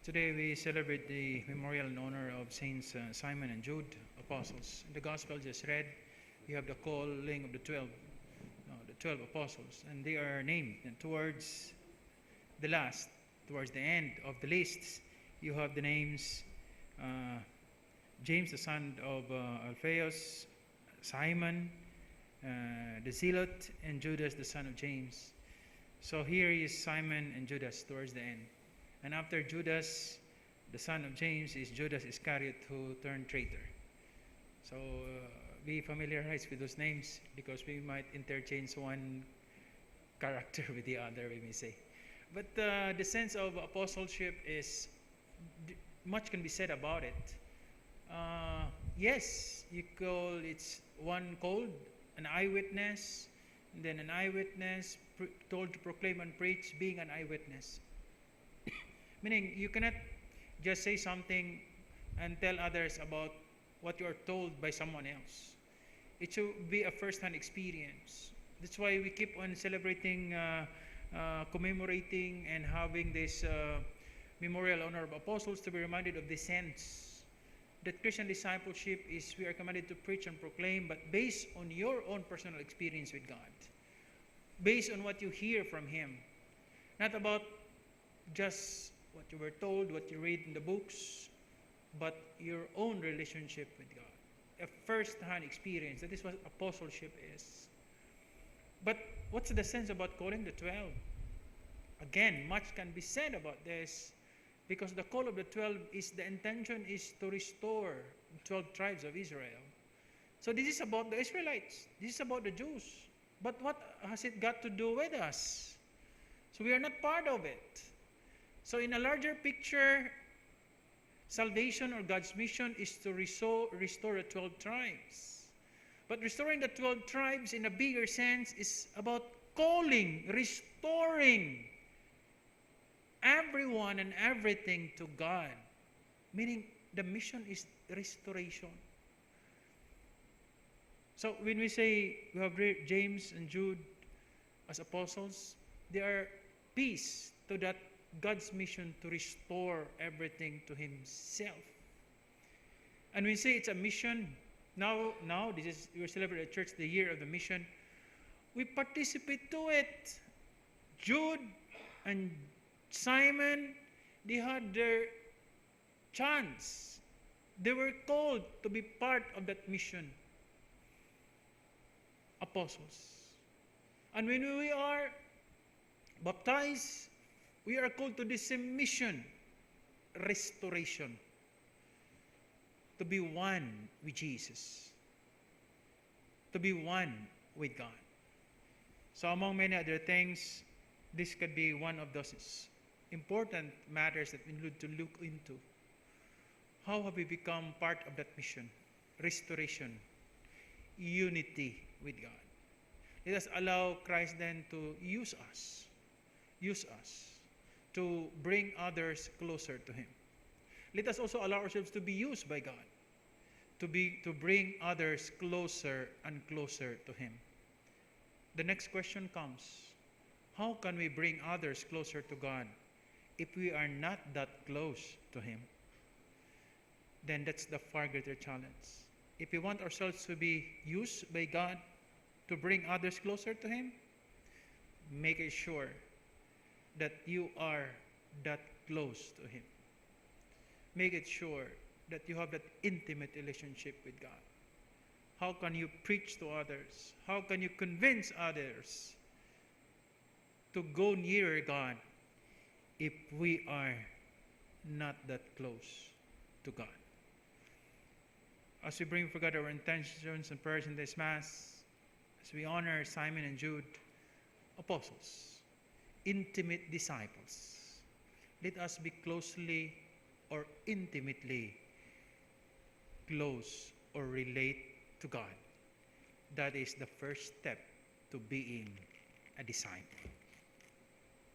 Today we celebrate the memorial in honor of Saints Simon and Jude, apostles. In the gospel just read, you have the calling of the 12 apostles, and they are named. And towards the last, towards the end of the lists, you have the names James, the son of Alphaeus, Simon, the Zealot, and Judas, the son of James. So here is Simon and Judas towards the end. And after Judas, the son of James, is Judas Iscariot, who turned traitor. So be familiarized with those names because we might interchange one character with the other, we may say. But the sense of apostleship is, much can be said about it. Yes, you call it's one called an eyewitness, and then an eyewitness told to proclaim and preach, being an eyewitness. Meaning, you cannot just say something and tell others about what you are told by someone else. It should be a first-hand experience. That's why we keep on celebrating, commemorating, and having this memorial honor of apostles to be reminded of the sense that Christian discipleship is we are commanded to preach and proclaim, but based on your own personal experience with God, based on what you hear from Him, not about just what you were told, what you read in the books, but your own relationship with God. A first-hand experience. That is what apostleship is. But what's the sense about calling the 12? Again, much can be said about this because the call of the 12 is, the intention is to restore the 12 tribes of Israel. So this is about the Israelites. This is about the Jews. But what has it got to do with us? So we are not part of it. So in a larger picture, salvation or God's mission is to restore the 12 tribes. But restoring the 12 tribes in a bigger sense is about calling, restoring everyone and everything to God. Meaning the mission is restoration. So when we say we have James and Jude as apostles, they are peace to that God's mission to restore everything to Himself. And we say it's a mission. Now this is, we celebrate at church the year of the mission. We participate to it. Jude and Simon, they had their chance. They were called to be part of that mission. Apostles. And when we are baptized, we are called to this same mission, restoration, to be one with Jesus, to be one with God. So among many other things, this could be one of those important matters that we need to look into. How have we become part of that mission? Restoration, unity with God. Let us allow Christ then to use us to bring others closer to Him. Let us also allow ourselves to be used by God to bring others closer and closer to Him. The next question comes, how can we bring others closer to God if we are not that close to Him? Then that's the far greater challenge. If we want ourselves to be used by God to bring others closer to Him, make it sure that you are that close to Him. Make it sure that you have that intimate relationship with God. How can you preach to others? How can you convince others to go nearer God if we are not that close to God? As we bring for God our intentions and prayers in this Mass, as we honor Simon and Jude, apostles, intimate disciples, let us be closely or intimately close or relate to God. That is the first step to being a disciple.